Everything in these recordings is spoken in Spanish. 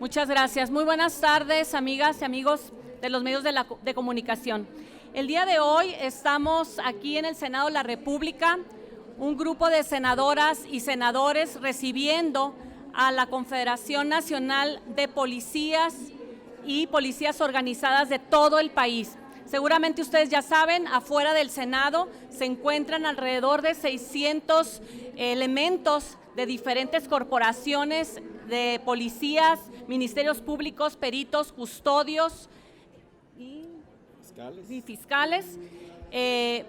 Muchas gracias. Muy buenas tardes, amigas y amigos de los medios de comunicación. El día de hoy estamos aquí en el Senado de la República, un grupo de senadoras y senadores recibiendo a la Confederación Nacional de Policías y Policías Organizadas de todo el país. Seguramente ustedes ya saben, afuera del Senado se encuentran alrededor de 600 elementos de diferentes corporaciones, de policías, ministerios públicos, peritos, custodios y fiscales,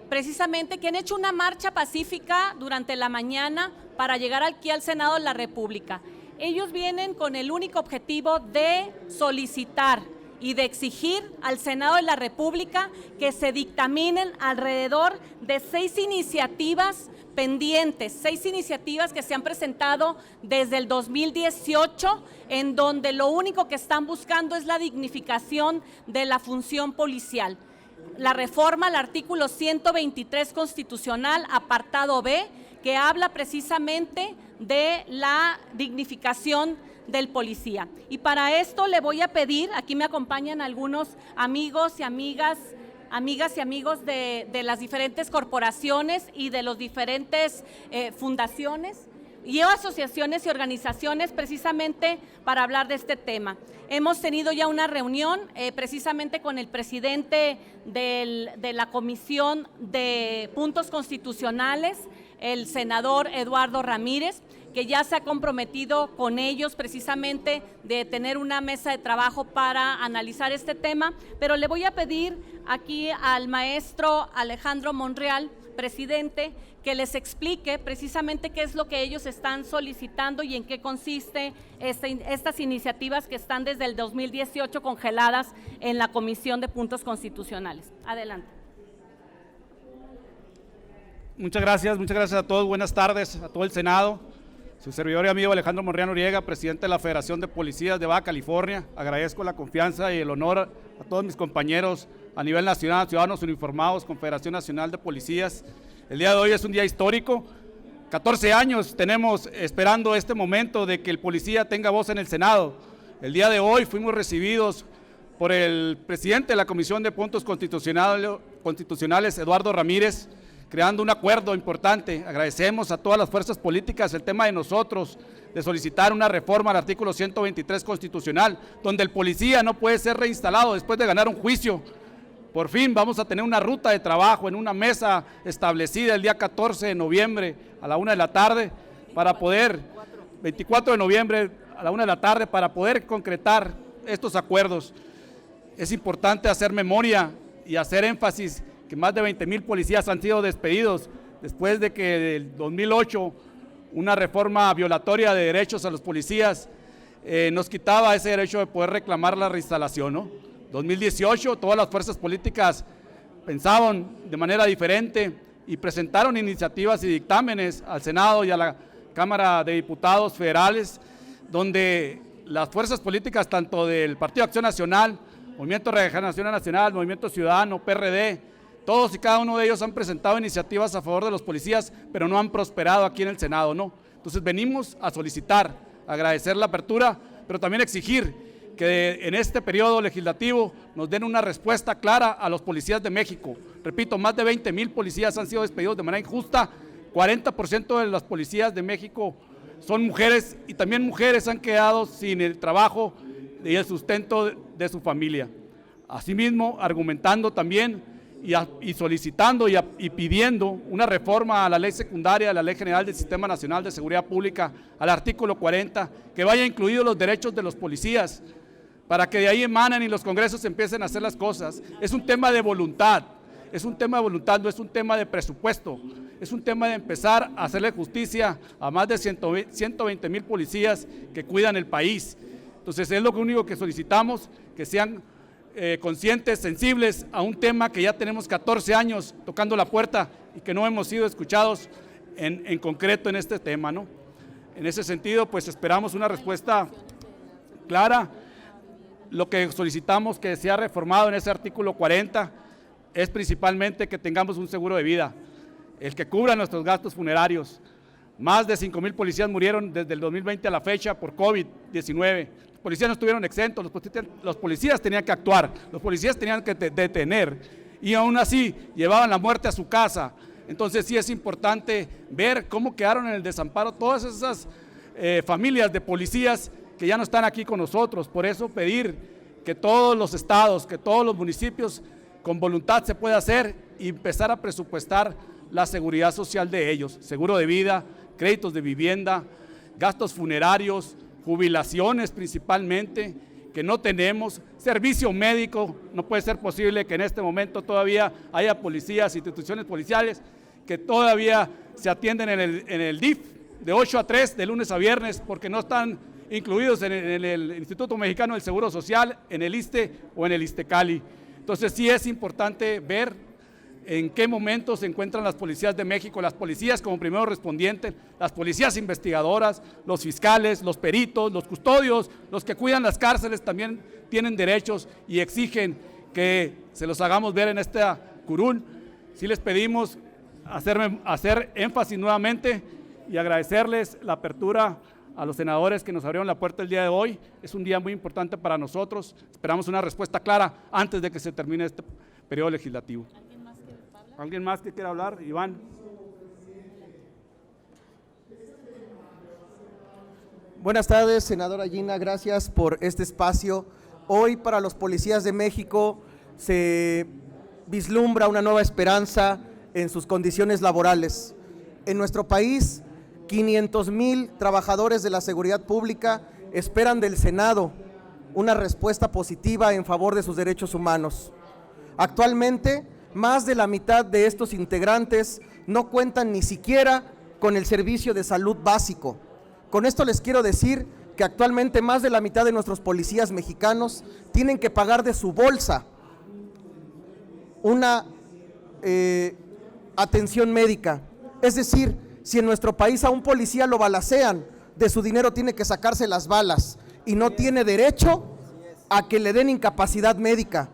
precisamente que han hecho una marcha pacífica durante la mañana para llegar aquí al Senado de la República. Ellos vienen con el único objetivo de solicitar y de exigir al Senado de la República que se dictaminen alrededor de 6 iniciativas pendientes, 6 iniciativas que se han presentado desde el 2018, en donde lo único que están buscando es la dignificación de la función policial. La reforma al artículo 123 constitucional, apartado B, que habla precisamente de la dignificación del policía. Y para esto le voy a pedir, aquí me acompañan algunos amigos y amigas y amigos de las diferentes corporaciones y de los diferentes fundaciones y asociaciones y organizaciones precisamente para hablar de este tema. Hemos tenido ya una reunión precisamente con el presidente de la Comisión de Puntos Constitucionales, el senador Eduardo Ramírez, que ya se ha comprometido con ellos precisamente de tener una mesa de trabajo para analizar este tema, pero le voy a pedir aquí al maestro Alejandro Monreal, presidente, que les explique precisamente qué es lo que ellos están solicitando y en qué consiste estas iniciativas que están desde el 2018 congeladas en la Comisión de Puntos Constitucionales. Adelante. Muchas gracias a todos, buenas tardes a todo el Senado. Su servidor y amigo Alejandro Monreal Noriega, presidente de la Federación de Policías de Baja California. Agradezco la confianza y el honor a todos mis compañeros a nivel nacional, ciudadanos uniformados, Confederación Nacional de Policías. El día de hoy es un día histórico. 14 años tenemos esperando este momento de que el policía tenga voz en el Senado. El día de hoy fuimos recibidos por el presidente de la Comisión de Puntos Constitucionales, Eduardo Ramírez, creando un acuerdo importante. Agradecemos a todas las fuerzas políticas el tema de nosotros, de solicitar una reforma al artículo 123 constitucional, donde el policía no puede ser reinstalado después de ganar un juicio. Por fin vamos a tener una ruta de trabajo en una mesa establecida el día 14 de noviembre a la 1 de la tarde, para poder, 24 de noviembre a la 1 de la tarde, para poder concretar estos acuerdos. Es importante hacer memoria y hacer énfasis que más de 20,000 policías han sido despedidos después de que del 2008 una reforma violatoria de derechos a los policías nos quitaba ese derecho de poder reclamar la reinstalación, ¿no? 2018 todas las fuerzas políticas pensaban de manera diferente y presentaron iniciativas y dictámenes al Senado y a la Cámara de Diputados federales, donde las fuerzas políticas tanto del Partido Acción Nacional, Movimiento Regeneración Nacional, Movimiento Ciudadano, PRD, todos y cada uno de ellos han presentado iniciativas a favor de los policías, pero no han prosperado aquí en el Senado, ¿no? Entonces venimos a solicitar, agradecer la apertura, pero también exigir que en este periodo legislativo nos den una respuesta clara a los policías de México. Repito, más de 20,000 policías han sido despedidos de manera injusta, 40% de las policías de México son mujeres y también mujeres han quedado sin el trabajo y el sustento de su familia. Asimismo, argumentando también y solicitando y pidiendo una reforma a la ley secundaria, a la Ley General del Sistema Nacional de Seguridad Pública, al artículo 40, que vaya incluidos los derechos de los policías, para que de ahí emanen y los congresos empiecen a hacer las cosas. Es un tema de voluntad, no es un tema de presupuesto, es un tema de empezar a hacerle justicia a más de 120,000 policías que cuidan el país. Entonces es lo único que solicitamos, que sean conscientes, sensibles a un tema que ya tenemos 14 años tocando la puerta y que no hemos sido escuchados en concreto en este tema, ¿no? En ese sentido, pues esperamos una respuesta clara. Lo que solicitamos que sea reformado en ese artículo 40 es principalmente que tengamos un seguro de vida, el que cubra nuestros gastos funerarios. Más de 5,000 policías murieron desde el 2020 a la fecha por COVID-19. policías no estuvieron exentos, los policías tenían que actuar, los policías tenían que detener, y aún así llevaban la muerte a su casa. Entonces sí es importante ver cómo quedaron en el desamparo todas esas familias de policías que ya no están aquí con nosotros. Por eso pedir que todos los estados, que todos los municipios con voluntad se pueda hacer y empezar a presupuestar la seguridad social de ellos, seguro de vida, créditos de vivienda, gastos funerarios, jubilaciones principalmente, que no tenemos, servicio médico. No puede ser posible que en este momento todavía haya policías, instituciones policiales que todavía se atienden en el DIF de 8 a 3 de lunes a viernes porque no están incluidos en el Instituto Mexicano del Seguro Social, en el ISSSTE o en el ISSSTECALI. Entonces sí es importante ver en qué momento se encuentran las policías de México, las policías como primeros respondientes, las policías investigadoras, los fiscales, los peritos, los custodios, los que cuidan las cárceles también tienen derechos y exigen que se los hagamos ver en esta curul. Sí les pedimos hacer énfasis nuevamente y agradecerles la apertura a los senadores que nos abrieron la puerta el día de hoy. Es un día muy importante para nosotros. Esperamos una respuesta clara antes de que se termine este periodo legislativo. ¿Alguien más que quiera hablar? Iván. Buenas tardes, senadora Gina, gracias por este espacio. Hoy para los policías de México se vislumbra una nueva esperanza en sus condiciones laborales. En nuestro país, 500,000 trabajadores de la seguridad pública esperan del Senado una respuesta positiva en favor de sus derechos humanos. Actualmente, más de la mitad de estos integrantes no cuentan ni siquiera con el servicio de salud básico. Con esto les quiero decir que actualmente más de la mitad de nuestros policías mexicanos tienen que pagar de su bolsa una atención médica. Es decir, si en nuestro país a un policía lo balacean, de su dinero tiene que sacarse las balas y no tiene derecho a que le den incapacidad médica.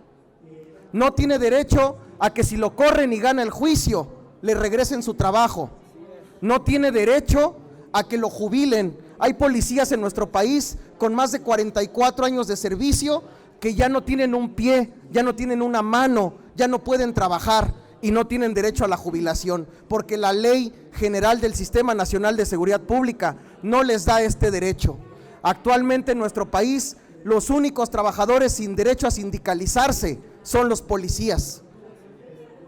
No tiene derecho a que si lo corren y gana el juicio, le regresen su trabajo. No tiene derecho a que lo jubilen. Hay policías en nuestro país con más de 44 años de servicio que ya no tienen un pie, ya no tienen una mano, ya no pueden trabajar y no tienen derecho a la jubilación, porque la Ley General del Sistema Nacional de Seguridad Pública no les da este derecho. Actualmente en nuestro país, los únicos trabajadores sin derecho a sindicalizarse son los policías.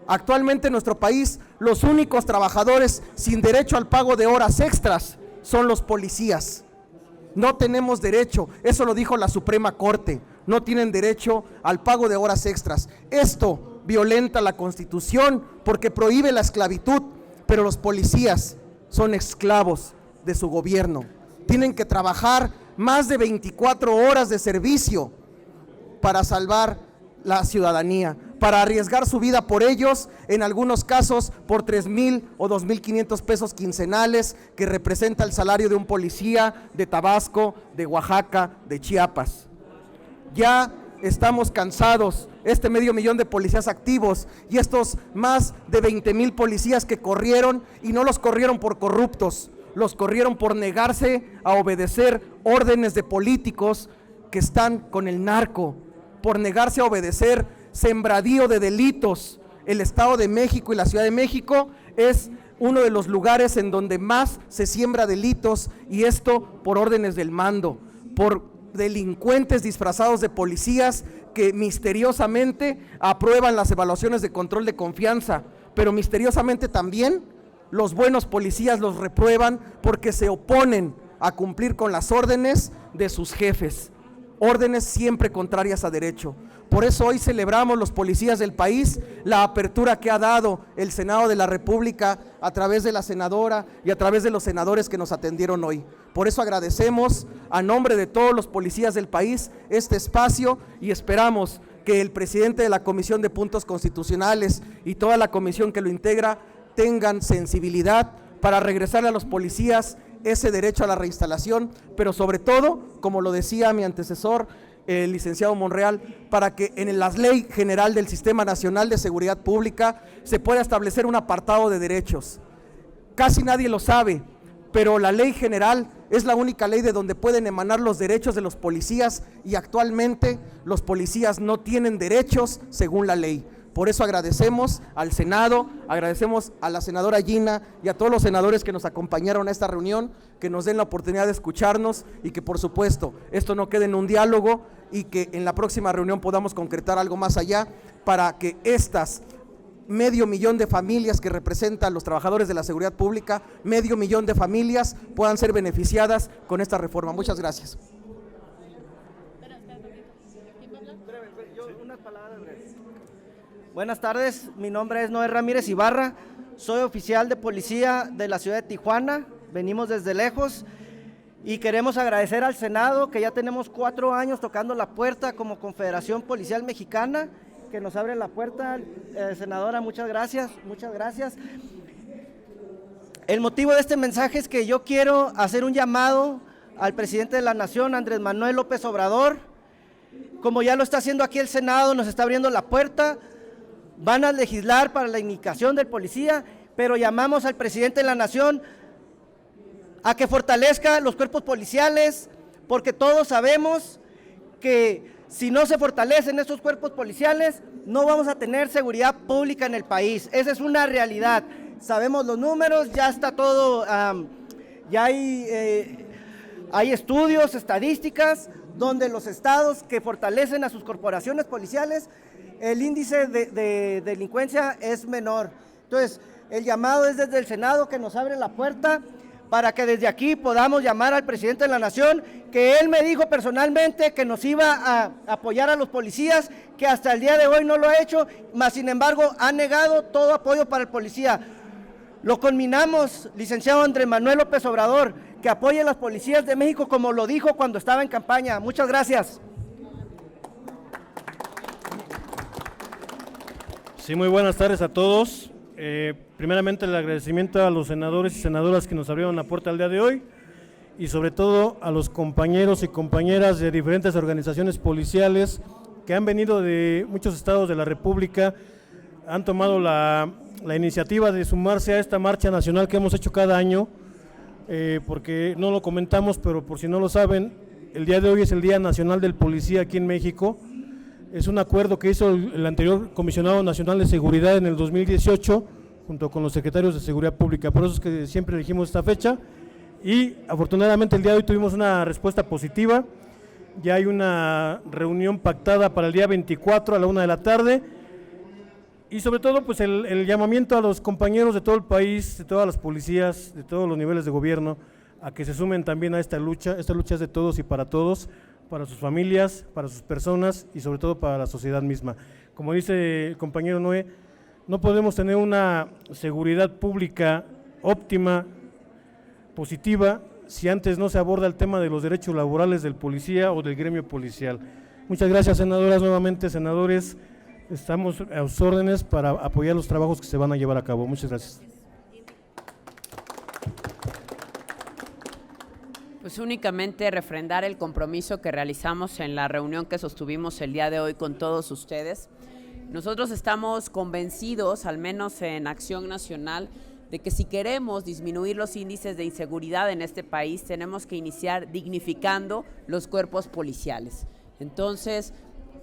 Actualmente en nuestro país, los únicos trabajadores sin derecho al pago de horas extras son los policías. No tenemos derecho, eso lo dijo la Suprema Corte, no tienen derecho al pago de horas extras. Esto violenta la Constitución porque prohíbe la esclavitud, pero los policías son esclavos de su gobierno. Tienen que trabajar más de 24 horas de servicio para salvar la ciudadanía, para arriesgar su vida por ellos, en algunos casos por 3,000 o 2,500 pesos quincenales, que representa el salario de un policía de Tabasco, de Oaxaca, de Chiapas. Ya estamos cansados, este 500,000 de policías activos y estos más de 20,000 policías que corrieron, y no los corrieron por corruptos, los corrieron por negarse a obedecer órdenes de políticos que están con el narco, por negarse a obedecer sembradío de delitos. El Estado de México y la Ciudad de México es uno de los lugares en donde más se siembra delitos, y esto por órdenes del mando, por delincuentes disfrazados de policías que misteriosamente aprueban las evaluaciones de control de confianza, pero misteriosamente también los buenos policías los reprueban porque se oponen a cumplir con las órdenes de sus jefes, órdenes siempre contrarias a derecho. Por eso hoy celebramos los policías del país la apertura que ha dado el Senado de la República a través de la senadora y a través de los senadores que nos atendieron hoy. Por eso agradecemos a nombre de todos los policías del país este espacio, y esperamos que el presidente de la Comisión de Puntos Constitucionales y toda la comisión que lo integra tengan sensibilidad para regresarle a los policías ese derecho a la reinstalación, pero sobre todo, como lo decía mi antecesor, el licenciado Monreal, para que en la Ley General del Sistema Nacional de Seguridad Pública se pueda establecer un apartado de derechos. Casi nadie lo sabe, pero la ley general es la única ley de donde pueden emanar los derechos de los policías, y actualmente los policías no tienen derechos según la ley. Por eso agradecemos al Senado, agradecemos a la senadora Gina y a todos los senadores que nos acompañaron a esta reunión, que nos den la oportunidad de escucharnos y que por supuesto esto no quede en un diálogo y que en la próxima reunión podamos concretar algo más allá para que estas 500,000 de familias que representan los trabajadores de la seguridad pública, 500,000 de familias puedan ser beneficiadas con esta reforma. Muchas gracias. Buenas tardes, mi nombre es Noé Ramírez Ibarra, soy oficial de policía de la ciudad de Tijuana, venimos desde lejos y queremos agradecer al Senado que ya tenemos 4 años tocando la puerta como Confederación Policial Mexicana, que nos abre la puerta, senadora, muchas gracias, muchas gracias. El motivo de este mensaje es que yo quiero hacer un llamado al presidente de la Nación, Andrés Manuel López Obrador, como ya lo está haciendo aquí el Senado, nos está abriendo la puerta. Van a legislar para la dignificación del policía, pero llamamos al presidente de la Nación a que fortalezca los cuerpos policiales, porque todos sabemos que si no se fortalecen estos cuerpos policiales, no vamos a tener seguridad pública en el país. Esa es una realidad. Sabemos los números, ya está todo, ya hay estudios, estadísticas, donde los estados que fortalecen a sus corporaciones policiales, el índice de delincuencia es menor. Entonces, el llamado es desde el Senado, que nos abre la puerta para que desde aquí podamos llamar al presidente de la Nación, que él me dijo personalmente que nos iba a apoyar a los policías, que hasta el día de hoy no lo ha hecho, mas sin embargo ha negado todo apoyo para el policía. Lo conminamos, licenciado Andrés Manuel López Obrador, que apoye a las policías de México como lo dijo cuando estaba en campaña. Muchas gracias. Sí, muy buenas tardes a todos. Primeramente el agradecimiento a los senadores y senadoras que nos abrieron la puerta el día de hoy, y sobre todo a los compañeros y compañeras de diferentes organizaciones policiales que han venido de muchos estados de la República, han tomado la iniciativa de sumarse a esta marcha nacional que hemos hecho cada año, porque no lo comentamos, pero por si no lo saben, el día de hoy es el Día Nacional del Policía aquí en México. Es un acuerdo que hizo el anterior Comisionado Nacional de Seguridad en el 2018, junto con los secretarios de Seguridad Pública. Por eso es que siempre elegimos esta fecha, y afortunadamente el día de hoy tuvimos una respuesta positiva. Ya hay una reunión pactada para el día 24 a la 1 de la tarde, y sobre todo pues el llamamiento a los compañeros de todo el país, de todas las policías, de todos los niveles de gobierno, a que se sumen también a esta lucha. Esta lucha es de todos y para todos, para sus familias, para sus personas y sobre todo para la sociedad misma. Como dice el compañero Noé, no podemos tener una seguridad pública óptima, positiva, si antes no se aborda el tema de los derechos laborales del policía o del gremio policial. Muchas gracias, senadoras, nuevamente, senadores, estamos a sus órdenes para apoyar los trabajos que se van a llevar a cabo. Muchas gracias. Pues únicamente refrendar el compromiso que realizamos en la reunión que sostuvimos el día de hoy con todos ustedes. Nosotros estamos convencidos, al menos en Acción Nacional, de que si queremos disminuir los índices de inseguridad en este país, tenemos que iniciar dignificando los cuerpos policiales. Entonces,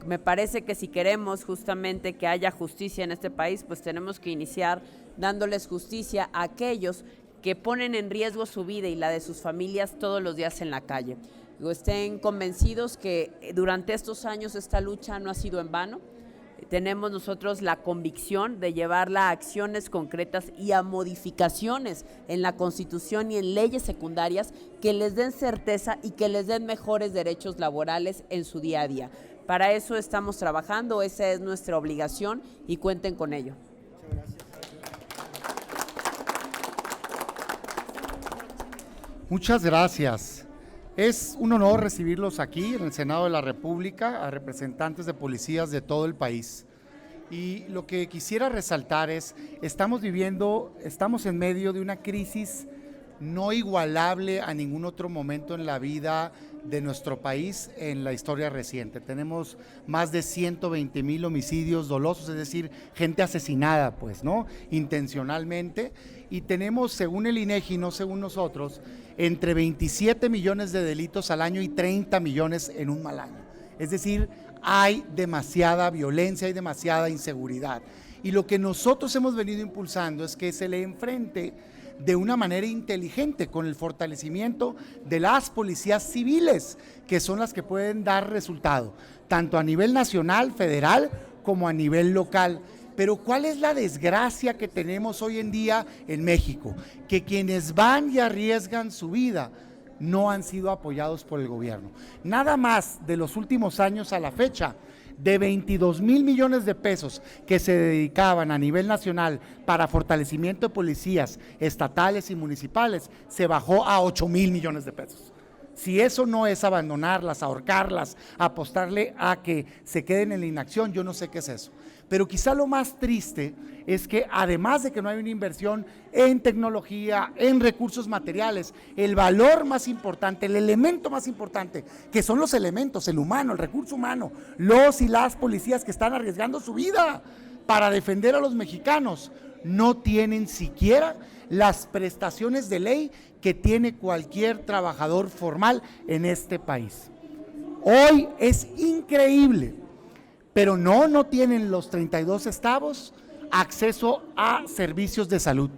me parece que si queremos justamente que haya justicia en este país, pues tenemos que iniciar dándoles justicia a aquellos que ponen en riesgo su vida y la de sus familias todos los días en la calle. Estén convencidos que durante estos años esta lucha no ha sido en vano. Tenemos nosotros la convicción de llevarla a acciones concretas y a modificaciones en la Constitución y en leyes secundarias que les den certeza y que les den mejores derechos laborales en su día a día. Para eso estamos trabajando, esa es nuestra obligación y cuenten con ello. Muchas gracias. Es un honor recibirlos aquí en el Senado de la República, a representantes de policías de todo el país. Y lo que quisiera resaltar es, estamos en medio de una crisis no igualable a ningún otro momento en la vida de nuestro país en la historia reciente. Tenemos más de 120,000 homicidios dolosos, es decir, gente asesinada, pues, ¿no? Intencionalmente, y tenemos, según el INEGI, no según nosotros, entre 27 millones de delitos al año y 30 millones en un mal año. Es decir, hay demasiada violencia, hay demasiada inseguridad. Y lo que nosotros hemos venido impulsando es que se le enfrente de una manera inteligente, con el fortalecimiento de las policías civiles, que son las que pueden dar resultado, tanto a nivel nacional, federal, como a nivel local. Pero ¿cuál es la desgracia que tenemos hoy en día en México? Que quienes van y arriesgan su vida no han sido apoyados por el gobierno. Nada más de los últimos años a la fecha, de 22,000 millones de pesos que se dedicaban a nivel nacional para fortalecimiento de policías estatales y municipales, se bajó a 8,000 millones de pesos. Si eso no es abandonarlas, ahorcarlas, apostarle a que se queden en la inacción, yo no sé qué es eso. Pero quizá lo más triste es que además de que no hay una inversión en tecnología, en recursos materiales, el valor más importante, el elemento más importante, que son los elementos, el humano, el recurso humano, los y las policías que están arriesgando su vida para defender a los mexicanos, no tienen siquiera las prestaciones de ley que tiene cualquier trabajador formal en este país. Hoy es increíble, pero no tienen los 32 estados acceso a servicios de salud.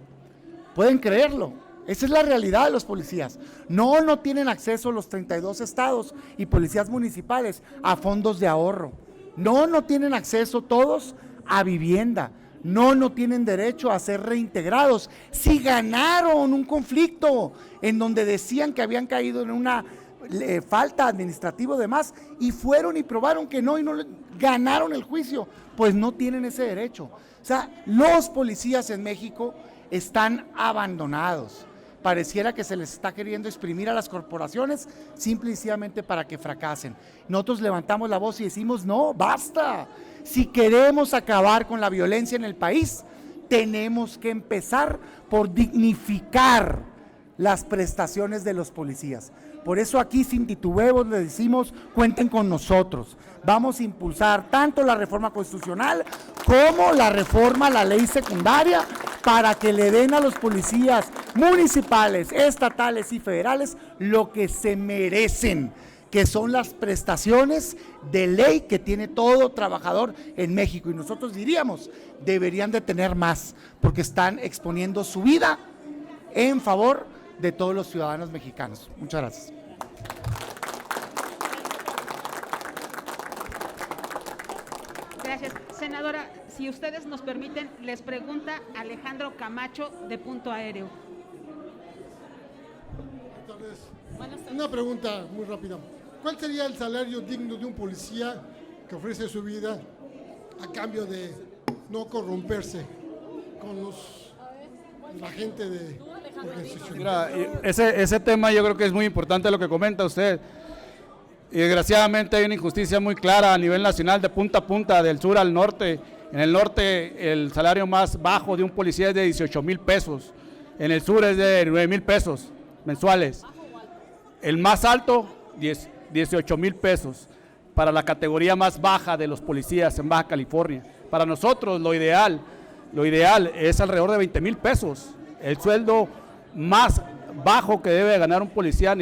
¿Pueden creerlo? Esa es la realidad de los policías. No tienen acceso los 32 estados y policías municipales a fondos de ahorro. No tienen acceso todos a vivienda. No tienen derecho a ser reintegrados. Si ganaron un conflicto en donde decían que habían caído en una falta administrativa de más y fueron y probaron que no y no ganaron el juicio, pues no tienen ese derecho. O sea, los policías en México están abandonados. Pareciera que se les está queriendo exprimir a las corporaciones simple y sencillamente para que fracasen. Nosotros levantamos la voz y decimos, no, basta. Si queremos acabar con la violencia en el país, tenemos que empezar por dignificar las prestaciones de los policías. Por eso aquí sin titubeos les decimos, cuenten con nosotros. Vamos a impulsar tanto la reforma constitucional como la reforma a la ley secundaria para que le den a los policías municipales, estatales y federales lo que se merecen, que son las prestaciones de ley que tiene todo trabajador en México. Y nosotros diríamos, deberían de tener más, porque están exponiendo su vida en favor de todos los ciudadanos mexicanos. Muchas gracias. Gracias. Senadora, si ustedes nos permiten, les pregunta Alejandro Camacho de Punto Aéreo. Buenas tardes. Una pregunta muy rápida. ¿Cuál sería el salario digno de un policía que ofrece su vida a cambio de no corromperse con la gente de organización? Mira, ese tema yo creo que es muy importante lo que comenta usted. Y desgraciadamente hay una injusticia muy clara a nivel nacional de punta a punta, del sur al norte. En el norte el salario más bajo de un policía es de 18,000 pesos, en el sur es de 9,000 pesos mensuales. El más alto, 18,000 pesos para la categoría más baja de los policías en Baja California. Para nosotros lo ideal es alrededor de 20,000 pesos, el sueldo más bajo que debe ganar un policía a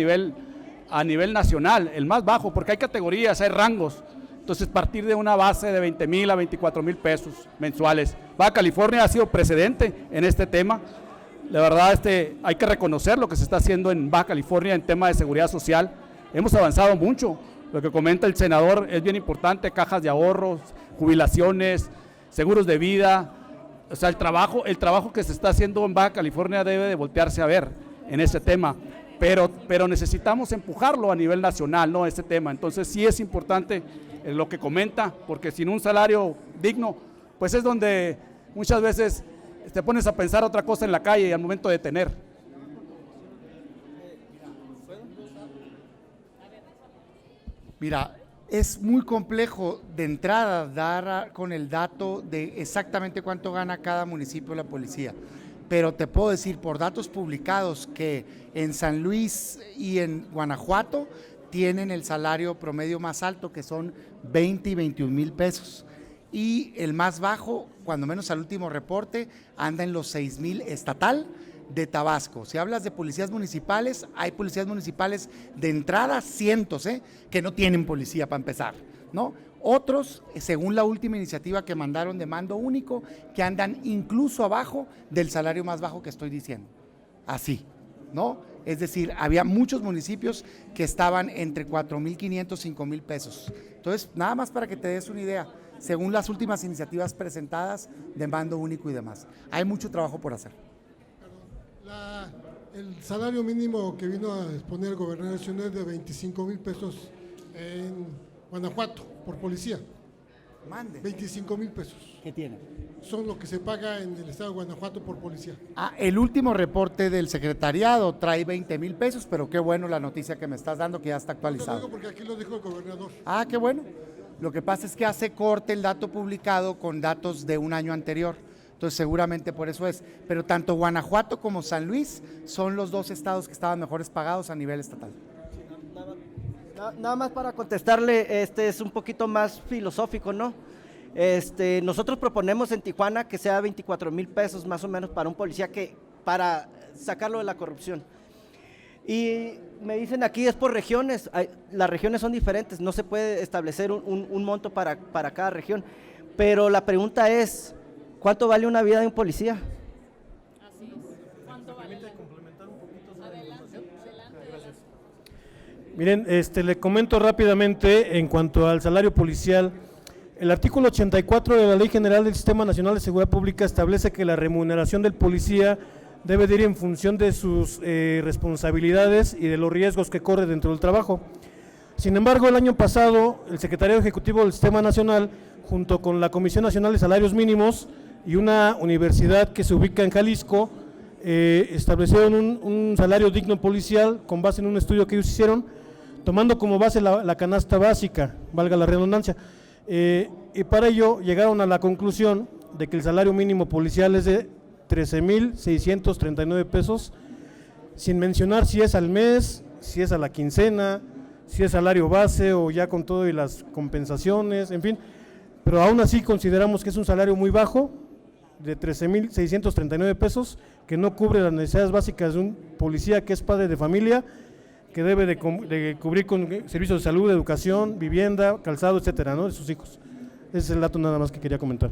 nivel nacional, el más bajo, porque hay categorías, hay rangos. Entonces partir de una base de 20,000 a 24,000 pesos mensuales. Baja California ha sido precedente en este tema. La verdad hay que reconocer lo que se está haciendo en Baja California en tema de seguridad social. Hemos avanzado mucho. Lo que comenta el senador es bien importante: cajas de ahorros, jubilaciones, seguros de vida. O sea, el trabajo que se está haciendo en Baja California debe de voltearse a ver en ese tema. Pero necesitamos empujarlo a nivel nacional, ¿no? Este tema. Entonces sí es importante lo que comenta, porque sin un salario digno, pues es donde muchas veces te pones a pensar otra cosa en la calle y al momento de tener. Mira, es muy complejo de entrada dar con el dato de exactamente cuánto gana cada municipio la policía, pero te puedo decir por datos publicados que en San Luis y en Guanajuato tienen el salario promedio más alto, que son 20 y 21 mil pesos. Y el más bajo, cuando menos al último reporte, anda en los 6 mil estatal de Tabasco. Si hablas de policías municipales, hay policías municipales de entrada, cientos, que no tienen policía para empezar, ¿no? Otros, según la última iniciativa que mandaron de mando único, que andan incluso abajo del salario más bajo que estoy diciendo. Así, ¿no? Es decir, había muchos municipios que estaban entre 4,500, 5,000 pesos. Entonces, nada más para que te des una idea, según las últimas iniciativas presentadas de mando único y demás. Hay mucho trabajo por hacer. El salario mínimo que vino a exponer el gobernador nacional es de 25,000 pesos en Guanajuato por policía. Mande. 25,000 pesos. ¿Qué tiene? Son lo que se paga en el estado de Guanajuato por policía. El último reporte del secretariado trae 20,000 pesos, pero qué bueno la noticia que me estás dando, que ya está actualizado. Lo digo porque aquí lo dijo el gobernador. Qué bueno. Lo que pasa es que hace corte el dato publicado con datos de un año anterior. Entonces seguramente por eso es. Pero tanto Guanajuato como San Luis son los dos estados que estaban mejores pagados a nivel estatal. Nada más para contestarle, es un poquito más filosófico, ¿no? Nosotros proponemos en Tijuana que sea 24,000 pesos más o menos para un policía para sacarlo de la corrupción. Y me dicen aquí es por regiones, las regiones son diferentes, no se puede establecer un monto para cada región, pero la pregunta es, ¿cuánto vale una vida de un policía? Así es. ¿Cuánto vale? Adelante. Miren, le comento rápidamente en cuanto al salario policial. El artículo 84 de la Ley General del Sistema Nacional de Seguridad Pública establece que la remuneración del policía debe de ir en función de sus responsabilidades y de los riesgos que corre dentro del trabajo. Sin embargo, el año pasado, el Secretariado Ejecutivo del Sistema Nacional, junto con la Comisión Nacional de Salarios Mínimos y una universidad que se ubica en Jalisco, establecieron un salario digno policial con base en un estudio que ellos hicieron, tomando como base la canasta básica, valga la redundancia. Y para ello llegaron a la conclusión de que el salario mínimo policial es de 13,639 pesos, sin mencionar si es al mes, si es a la quincena, si es salario base o ya con todo y las compensaciones, en fin, pero aún así consideramos que es un salario muy bajo, de 13,639 pesos, que no cubre las necesidades básicas de un policía que es padre de familia, que debe de cubrir con servicios de salud, educación, vivienda, calzado, etcétera, ¿no? De sus hijos. Ese es el dato nada más que quería comentar.